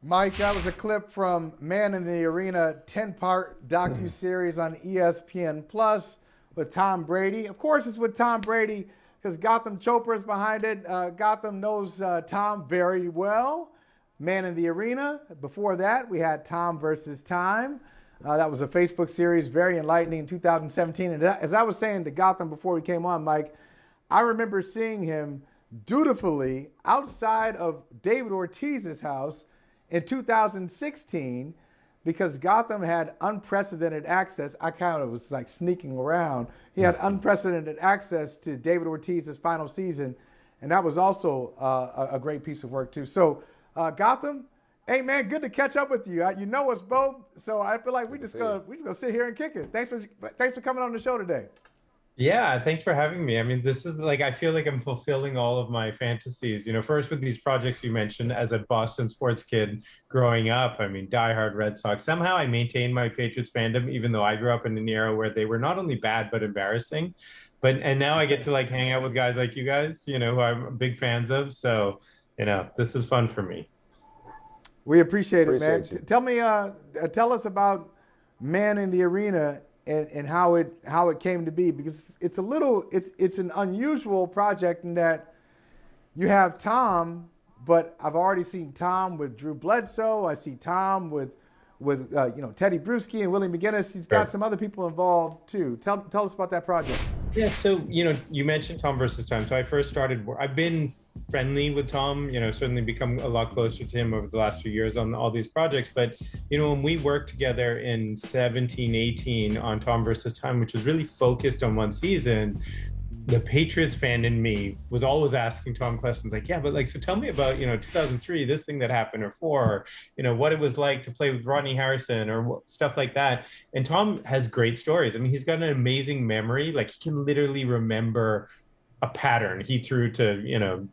Mike, that was a clip from Man in the Arena 10-part docuseries on ESPN Plus with Tom Brady. Of course, it's with Tom Brady because Gotham Chopra is behind it. Gotham knows Tom very well. Man in the Arena. Before that, we had Tom versus Time. That was a Facebook series, very enlightening in 2017. And as I was saying to Gotham before we came on, Mike, I remember seeing him dutifully outside of David Ortiz's house in 2016 because Gotham had unprecedented access. I kind of was like sneaking around. He had unprecedented access to David Ortiz's final season, and that was also a great piece of work too. So, Gotham, hey man, good to catch up with you. You know us both, so I feel like we just gonna sit here and kick it. Thanks for coming on the show today. Yeah, thanks for having me. I mean, this is like, I feel like I'm fulfilling all of my fantasies. First with these projects you mentioned as a Boston sports kid growing up, I mean, diehard Red Sox. Somehow I maintained my Patriots fandom, even though I grew up in an era where they were not only bad, but embarrassing. And now I get to like hang out with guys like you guys, who I'm big fans of. So, this is fun for me. We appreciate it, man. Appreciate you. Tell us about Man in the Arena and how it came to be because it's an unusual project in that you have Tom, but I've already seen Tom with Drew Bledsoe. I see Tom with Teddy Bruschi and Willie McGinnis. He's got Sure. some other people involved too. Tell us about that project. Yeah, so you mentioned Tom versus Time. So I first started. I've been friendly with Tom. Certainly become a lot closer to him over the last few years on all these projects. But when we worked together in 17, 18 on Tom versus Time, which was really focused on one season, the Patriots fan in me was always asking Tom questions like, yeah, but like, so tell me about, 2003, this thing that happened, or four, or, what it was like to play with Rodney Harrison or stuff like that. And Tom has great stories. I mean, he's got an amazing memory. Like he can literally remember a pattern he threw to,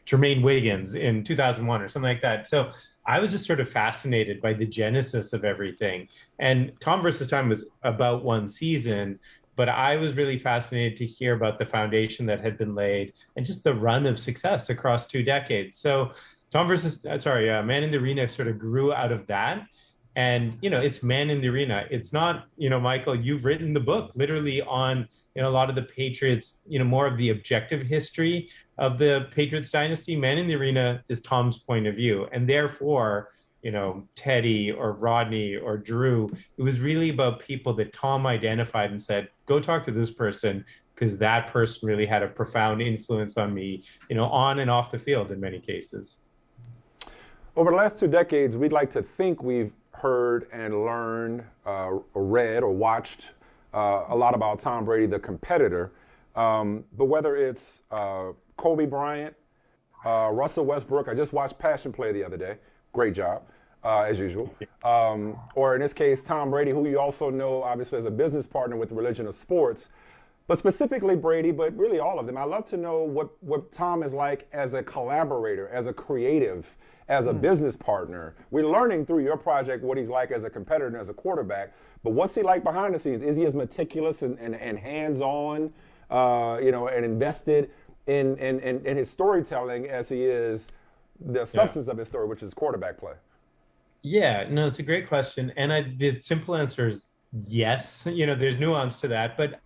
Jermaine Wiggins in 2001 or something like that. So I was just sort of fascinated by the genesis of everything. And Tom versus Time was about one season, but I was really fascinated to hear about the foundation that had been laid and just the run of success across 2 decades. So Man in the Arena sort of grew out of that. And, it's Man in the Arena. It's not, Michael, you've written the book literally on, a lot of the Patriots, more of the objective history of the Patriots dynasty. Man in the Arena is Tom's point of view. And therefore, Teddy or Rodney or Drew, it was really about people that Tom identified and said, go talk to this person because that person really had a profound influence on me, on and off the field in many cases. Over the last 2 decades, we'd like to think we've heard and learned, or read, or watched a lot about Tom Brady, the competitor. But whether it's Kobe Bryant, Russell Westbrook, I just watched Passion Play the other day. Great job, as usual. Or in this case, Tom Brady, who you also know, obviously, as a business partner with Religion of Sports. But specifically Brady, but really all of them. I love to know what Tom is like as a collaborator, as a creative, as a business partner. We're learning through your project what he's like as a competitor and as a quarterback. But what's he like behind the scenes? Is he as meticulous and hands-on, and invested in his storytelling as he is the substance of his story, which is quarterback play? Yeah, no, it's a great question. And the simple answer is yes. There's nuance to that. But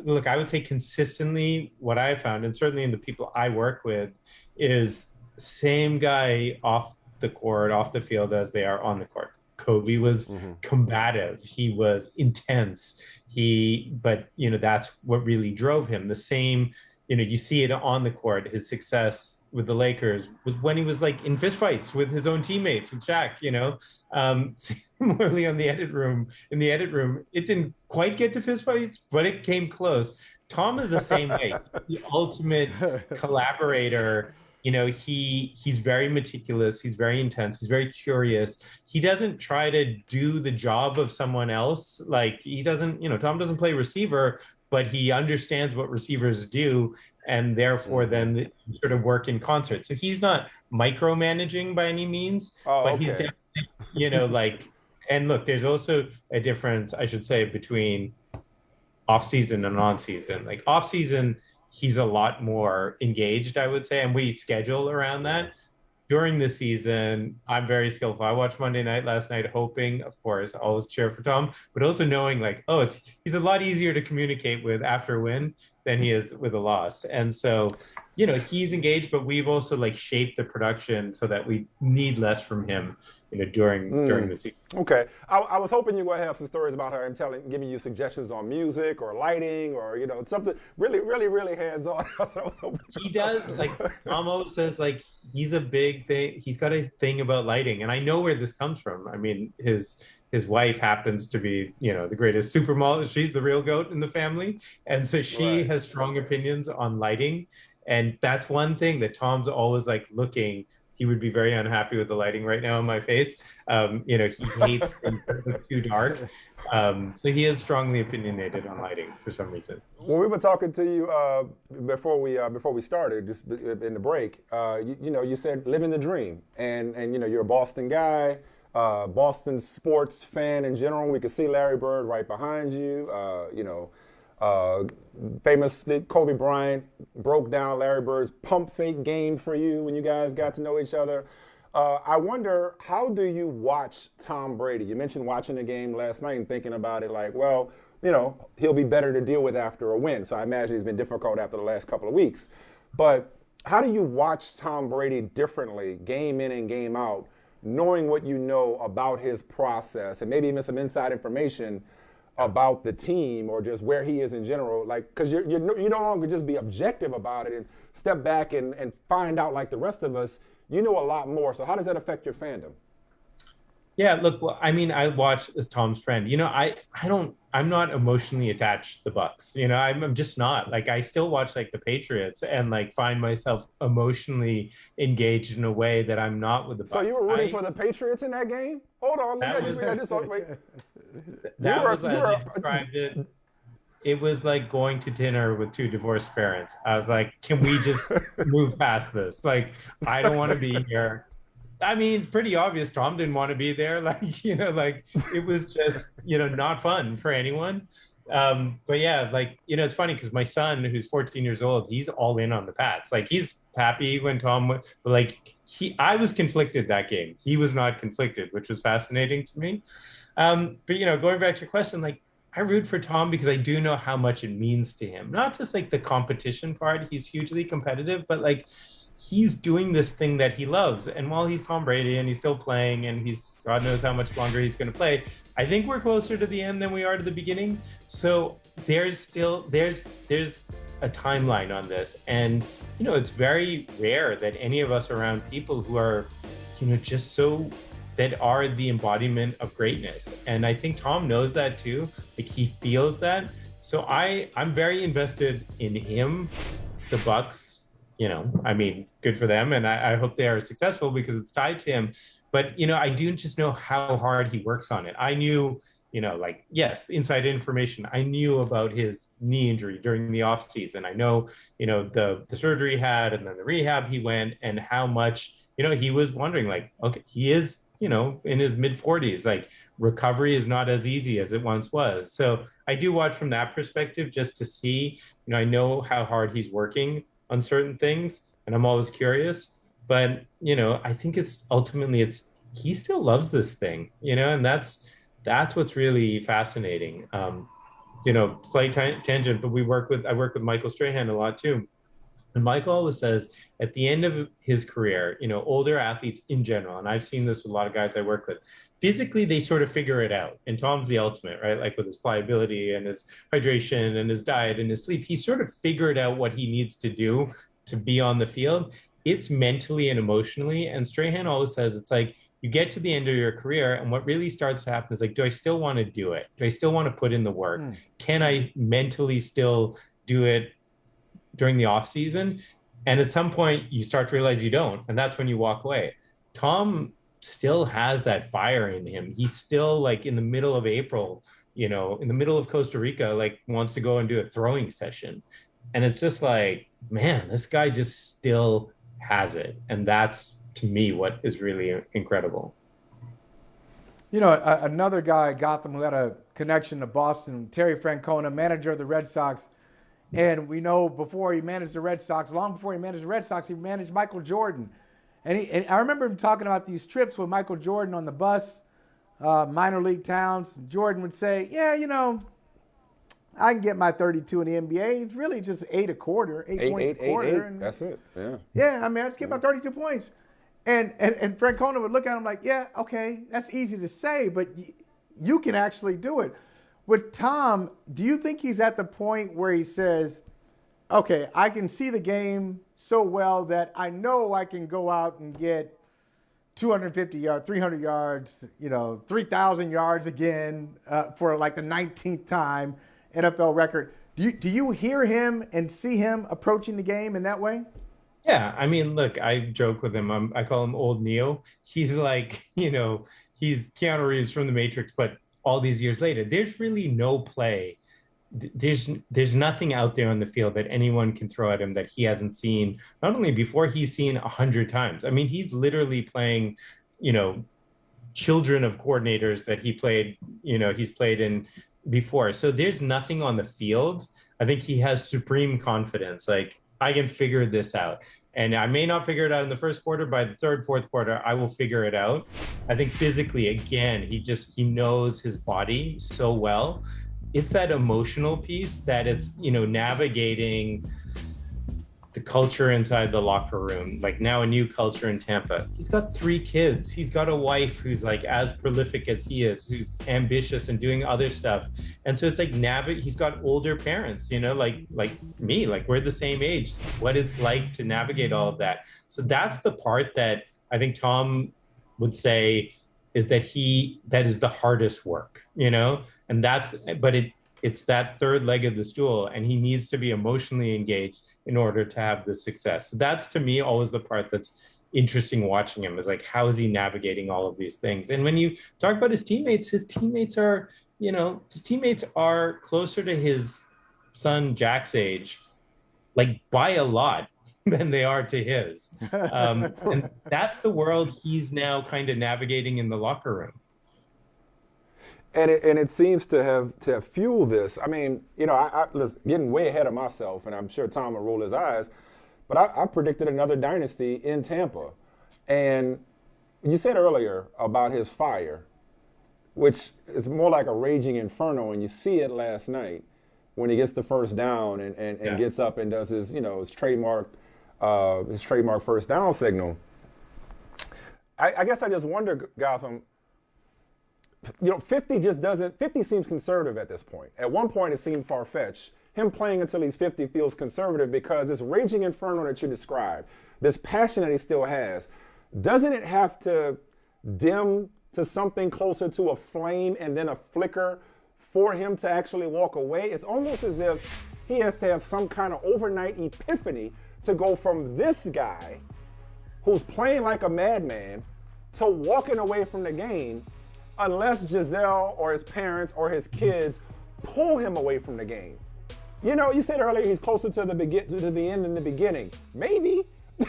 look, I would say consistently what I found, and certainly in the people I work with, is same guy off the court, off the field as they are on the court. Kobe was combative. He was intense. But that's what really drove him. The same, you see it on the court. His success with the Lakers was when he was like in fistfights with his own teammates, with Shaq. Similarly in the edit room, it didn't quite get to fistfights, but it came close. Tom is the same way. The ultimate collaborator. He's very meticulous. He's very intense. He's very curious. He doesn't try to do the job of someone else. Like he doesn't, Tom doesn't play receiver, but he understands what receivers do, and therefore then sort of work in concert. So he's not micromanaging by any means, but he's Okay. definitely, like, and look, there's also a difference, I should say, between off season and on season. Like off season, he's a lot more engaged, I would say, and we schedule around that. during the season, I'm very skillful. I watched Monday Night last night, hoping, of course, always cheer for Tom, but also knowing like, oh, he's a lot easier to communicate with after a win than he is with a loss. And so, he's engaged, but we've also like shaped the production so that we need less from him, during the season. Okay. I was hoping you were going to have some stories about her and giving you suggestions on music or lighting or, something really, really, really hands-on. That's what I was hoping. He does, like, Tom always says, like, he's a big thing. He's got a thing about lighting. And I know where this comes from. I mean, his wife happens to be, the greatest supermodel. She's the real goat in the family. And so she has strong opinions on lighting. And that's one thing that Tom's always like looking. He would be very unhappy with the lighting right now on my face. He hates things that look too dark. So he is strongly opinionated on lighting for some reason. When we were talking to you before we started, just in the break, you said living the dream, and you're a Boston guy, Boston sports fan in general. We could see Larry Bird right behind you. Famously, Kobe Bryant broke down Larry Bird's pump fake game for you when you guys got to know each other. I wonder, how do you watch Tom Brady? You mentioned watching the game last night and thinking about it like, well, he'll be better to deal with after a win. So I imagine he's been difficult after the last couple of weeks. But how do you watch Tom Brady differently, game in and game out, knowing what you know about his process and maybe even some inside information about the team or just where he is in general, like, because you no longer just be objective about it and step back and find out like the rest of us, you know a lot more. So how does that affect your fandom? Yeah, look, well, I mean, I watch as Tom's friend. I'm not emotionally attached to the Bucks. I'm just not. Like, I still watch like the Patriots and like find myself emotionally engaged in a way that I'm not with the Bucks. So you were rooting for the Patriots in that game? Hold on, wait. That was, as I described it, it was like going to dinner with two divorced parents. I was like, can we just move past this? Like, I don't want to be here. I mean, pretty obvious Tom didn't want to be there. Like, it was just, not fun for anyone. But yeah, like, it's funny because my son, who's 14 years old, he's all in on the Pats. Like, he's happy when Tom went, but like, I was conflicted that game. He was not conflicted, which was fascinating to me. But going back to your question, like, I root for Tom because I do know how much it means to him. Not just like the competition part, he's hugely competitive, but like, he's doing this thing that he loves. And while he's Tom Brady and he's still playing and he's, God knows how much longer he's going to play, I think we're closer to the end than we are to the beginning. So there's a timeline on this. And, it's very rare that any of us around people who are, just so, that are the embodiment of greatness. And I think Tom knows that too. Like, he feels that. So I'm very invested in him, the Bucks. I mean, good for them. And I hope they are successful because it's tied to him. But, I do just know how hard he works on it. I knew, yes, inside information. I knew about his knee injury during the off season. I know, the surgery he had and then the rehab he went and how much, he was wondering like, okay, he is, in his mid 40s, like recovery is not as easy as it once was. So I do watch from that perspective just to see, I know how hard he's working on certain things and I'm always curious, but I think he still loves this thing, and that's what's really fascinating. Slight tangent, but I work with Michael Strahan a lot too. And Michael always says at the end of his career, older athletes in general, and I've seen this with a lot of guys I work with, physically they sort of figure it out. And Tom's the ultimate, right? Like with his pliability and his hydration and his diet and his sleep, he sort of figured out what he needs to do to be on the field. It's mentally and emotionally. And Strahan always says it's like you get to the end of your career and what really starts to happen is like, do I still want to do it? Do I still want to put in the work? Can I mentally still do it during the off season? And at some point you start to realize you don't, and that's when you walk away. Tom still has that fire in him. He's still like in the middle of April, in the middle of Costa Rica, like wants to go and do a throwing session. And it's just like, man, this guy just still has it. And that's, to me, what is really incredible. Another guy at Gotham who had a connection to Boston, Terry Francona, manager of the Red Sox. And we know before he managed the Red Sox, long before he managed the Red Sox, he managed Michael Jordan. And I remember him talking about these trips with Michael Jordan on the bus, minor league towns. Jordan would say, yeah, I can get my 32 in the NBA. It's really just 8 a quarter, 8 points a quarter. Eight. That's it. Yeah. Yeah, I mean, I just get my 32 points. And Francona would look at him like, yeah, okay, that's easy to say, but you can actually do it. With Tom, do you think he's at the point where he says, okay, I can see the game so well that I know I can go out and get 250 yards, 300 yards, 3,000 yards again for like the 19th time, NFL record. Do you hear him and see him approaching the game in that way? Yeah, I mean, look, I joke with him. I call him Old Neo. He's like, he's Keanu Reeves from The Matrix, but all these years later, there's really no play. There's nothing out there on the field that anyone can throw at him that he hasn't seen, not only before, he's seen 100 times. I mean, he's literally playing, children of coordinators that he's played in before. So there's nothing on the field. I think he has supreme confidence. Like, I can figure this out. And I may not figure it out in the first quarter. By the third, fourth quarter, I will figure it out. I think physically, again, he knows his body so well. It's that emotional piece that it's, navigating the culture inside the locker room, like now a new culture in Tampa. He's got 3 kids. He's got a wife who's like as prolific as he is, who's ambitious and doing other stuff. And so it's like he's got older parents, like me, like we're the same age, what it's like to navigate all of that. So that's the part that I think Tom would say is that is the hardest work, and it's that third leg of the stool, and he needs to be emotionally engaged in order to have the success. So that's, to me, always the part that's interesting watching him, is like, how is he navigating all of these things? And when you talk about his teammates are, closer to his son Jack's age, by a lot, than they are to his. And that's the world he's now kind of navigating in the locker room. And it seems to have fueled this. I mean, I was getting way ahead of myself, and I'm sure Tom will roll his eyes, but I predicted another dynasty in Tampa. And you said earlier about his fire, which is more like a raging inferno, and you see it last night when he gets the first down and gets up and does his trademark first down signal. I guess I just wonder, Gotham, 50 seems conservative at this point. At one point, it seemed far-fetched. Him playing until he's 50 feels conservative because this raging inferno that you described, this passion that he still has, doesn't it have to dim to something closer to a flame and then a flicker for him to actually walk away? It's almost as if he has to have some kind of overnight epiphany to go from this guy who's playing like a madman to walking away from the game, unless Giselle or his parents or his kids pull him away from the game. You said earlier he's closer to the end than the beginning. Maybe. He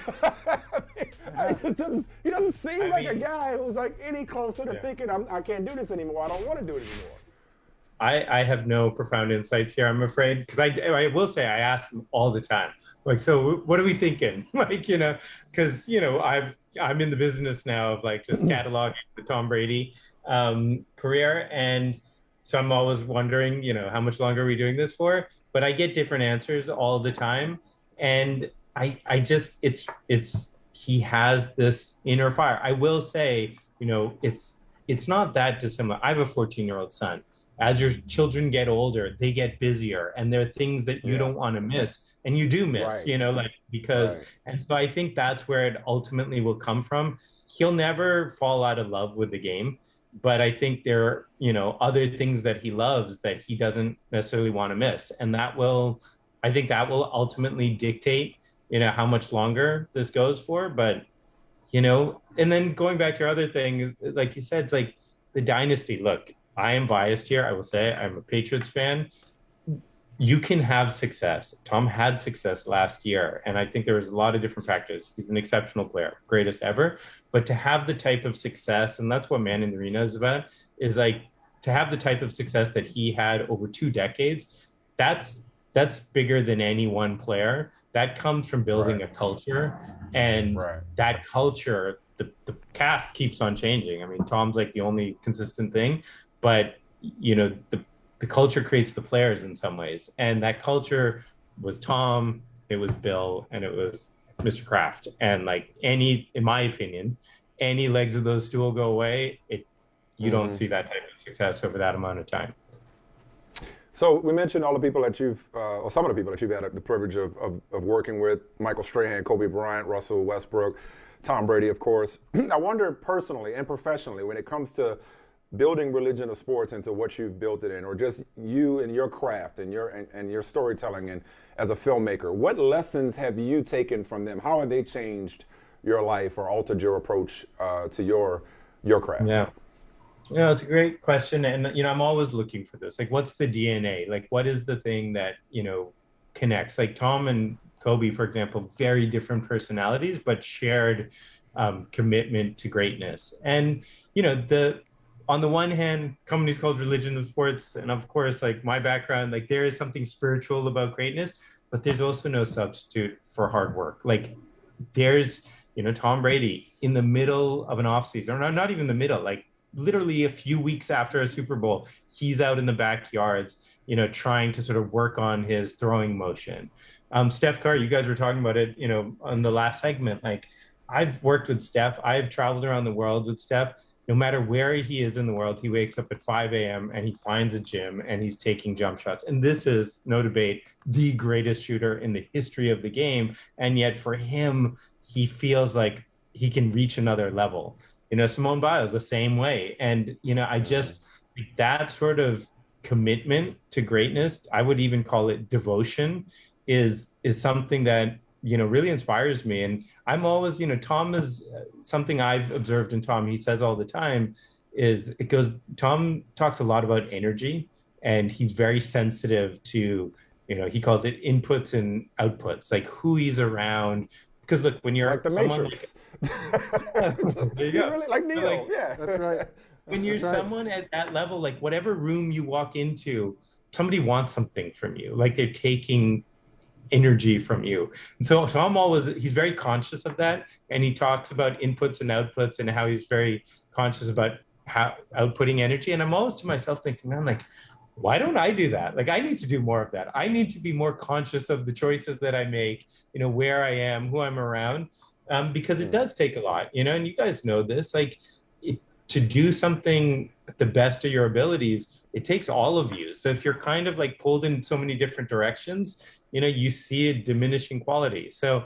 doesn't seem like a guy who's like any closer to thinking, I can't do this anymore. I don't want to do it anymore. I have no profound insights here, I'm afraid, because I will say I ask him all the time, like, so what are we thinking? Because I'm in the business now of like just cataloging the Tom Brady career, and so I'm always wondering, how much longer are we doing this for? But I get different answers all the time, and I just he has this inner fire. I will say, it's not that dissimilar. I have a 14-year-old son. As your children get older, they get busier, and there are things that you don't want to miss, and you do miss, right. because, and so I think that's where it ultimately will come from. He'll never fall out of love with the game, but I think there are, other things that he loves that he doesn't necessarily want to miss, and I think that will ultimately dictate, how much longer this goes for. But, and then going back to your other thing, like you said, it's like the dynasty. Look, I am biased here. I will say I'm a Patriots fan. You can have success. Tom had success last year, and I think there was a lot of different factors. He's an exceptional player, greatest ever. But to have the type of success, and that's what Man in the Arena is about, is like to have the type of success that he had over 2 decades. That's bigger than any one player. that comes from building Right. a culture, and Right. that culture, the cast keeps on changing. I mean, Tom's like the only consistent thing, but the culture creates the players in some ways, and that culture was Tom, it was Bill, and it was Mr. Kraft. And like in my opinion, any legs of those stool go away, you don't Hmm. see that type of success over that amount of time. So we mentioned all the people that or some of the people that you've had the privilege of working with: Michael Strahan, Kobe Bryant, Russell Westbrook, Tom Brady, of course. I wonder personally and professionally, when it comes to building religion of sports into what you've built it in, or just you and your craft and your storytelling and as a filmmaker, what lessons have you taken from them? How have they changed your life or altered your approach to your craft? Yeah. It's a great question. And, I'm always looking for this. Like, what's the DNA? Like, what is the thing that, connects? Like Tom and Kobe, for example, very different personalities, but shared commitment to greatness. And, on the one hand, companies called religion of sports. And of course, like my background, like there is something spiritual about greatness, but there's also no substitute for hard work. Like there's, Tom Brady in the middle of an offseason, or not even the middle, like literally a few weeks after a Super Bowl, he's out in the backyards, trying to sort of work on his throwing motion. Steph Curry, you guys were talking about it, on the last segment. Like I've worked with Steph, I've traveled around the world with Steph. No matter where he is in the world, he wakes up at 5 a.m. and he finds a gym and he's taking jump shots. And this is, no debate, the greatest shooter in the history of the game. And yet for him, he feels like he can reach another level. Simone Biles the same way. And, I just, that sort of commitment to greatness, I would even call it devotion, is something that, really inspires me. And I'm always, Tom is something I've observed in Tom. He says all the time Tom talks a lot about energy, and he's very sensitive to, he calls it inputs and outputs, like who he's around. Because look, when Like you're the someone Matrix. there you You go. really like So, Neo, like, yeah. That's right. when you're That's right. someone at that level, like whatever room you walk into, somebody wants something from you. Like they're taking energy from you. And so Tom he's very conscious of that. And he talks about inputs and outputs and how he's very conscious about how outputting energy. And I'm always to myself thinking, man, like, why don't I do that? Like, I need to do more of that. I need to be more conscious of the choices that I make, where I am, who I'm around, because it does take a lot, and you guys know this, like to do something at the best of your abilities, it takes all of you. So if you're kind of like pulled in so many different directions, you see a diminishing quality. So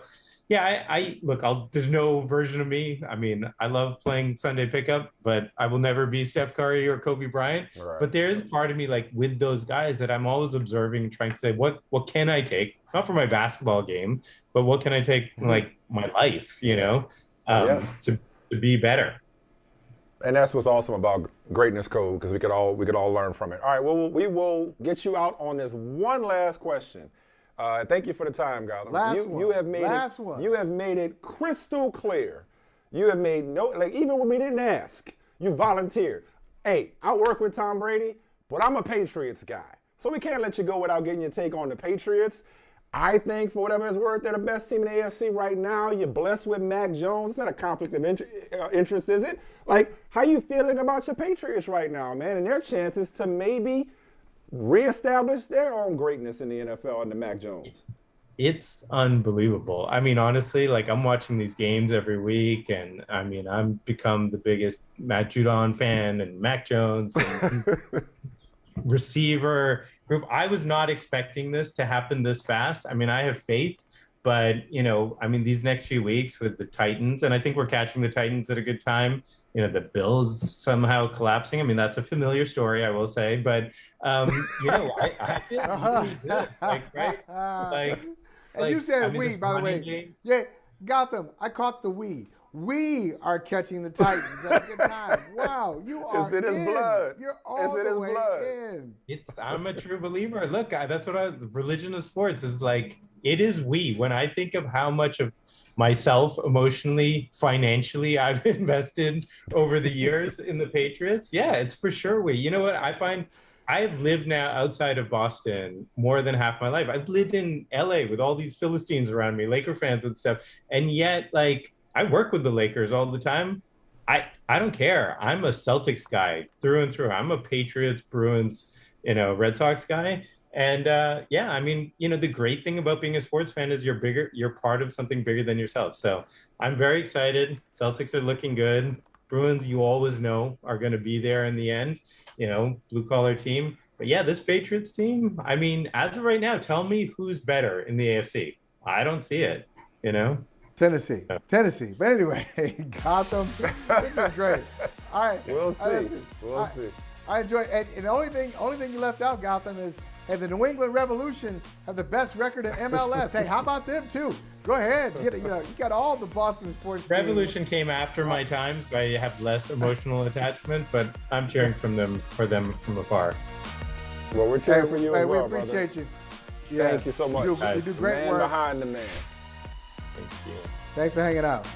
yeah, I look, there's no version of me. I mean, I love playing Sunday pickup, but I will never be Steph Curry or Kobe Bryant. Right. But there is part of me, like with those guys, that I'm always observing and trying to say, what can I take? Not for my basketball game, but what can I take, like my life, Yeah. to be better. And that's what's awesome about Greatness Code, because we could all learn from it. All right, well, we will get you out on this one last question. Thank you for the time, Gotham. You have made it crystal clear. You have made even when we didn't ask, you volunteered. Hey, I work with Tom Brady, but I'm a Patriots guy, so we can't let you go without getting your take on the Patriots. I think, for whatever it's worth, they're the best team in the AFC right now. You're blessed with Mac Jones. It's not a conflict of interest, is it? Like, how you feeling about your Patriots right now, man, and their chances to maybe reestablish their own greatness in the NFL under Mac Jones? It's unbelievable. I mean, honestly, like I'm watching these games every week, and I mean, I'm become the biggest Matt Judon fan and Mac Jones and receiver group. I was not expecting this to happen this fast. I mean, I have faith, but I mean, these next few weeks with the Titans, and I think we're catching the Titans at a good time. The Bills somehow collapsing. I mean, that's a familiar story, I will say, but I feel really good. Like, right? And you said I mean, we, this by the running way. game. Yeah, Gotham, I caught the we. We are catching the Titans at a good time. Wow, you are It's in his blood. You're all It's in the his way blood. in. I'm a true believer. Look, that's what the religion of sports is like. It is we. When I think of how much of myself emotionally, financially, I've invested over the years in the Patriots, yeah, it's for sure we. You know what? I find I've lived now outside of Boston more than half my life. I've lived in LA with all these Philistines around me, Laker fans and stuff. And yet, like, I work with the Lakers all the time. I don't care. I'm a Celtics guy through and through. I'm a Patriots, Bruins, Red Sox guy. And yeah, I mean, the great thing about being a sports fan is you're part of something bigger than yourself. So I'm very excited. Celtics are looking good. Bruins, you always know, are going to be there in the end, blue collar team. But yeah, this Patriots team, I mean, as of right now, tell me who's better in the AFC. I don't see it, Tennessee. Tennessee. But anyway, Gotham, this is great. All right. We'll see. We'll see. I enjoy it. And the only thing you left out, Gotham, is the New England Revolution have the best record in MLS. Hey, how about them too? Go ahead. You got all the Boston sports teams. Revolution came after my time, so I have less emotional attachment, but I'm cheering for them from afar. Well, we're cheering for you as well, we appreciate brother. you. Yeah. Thank you so much. You do great man work. Behind the man. Thank you. Thanks for hanging out.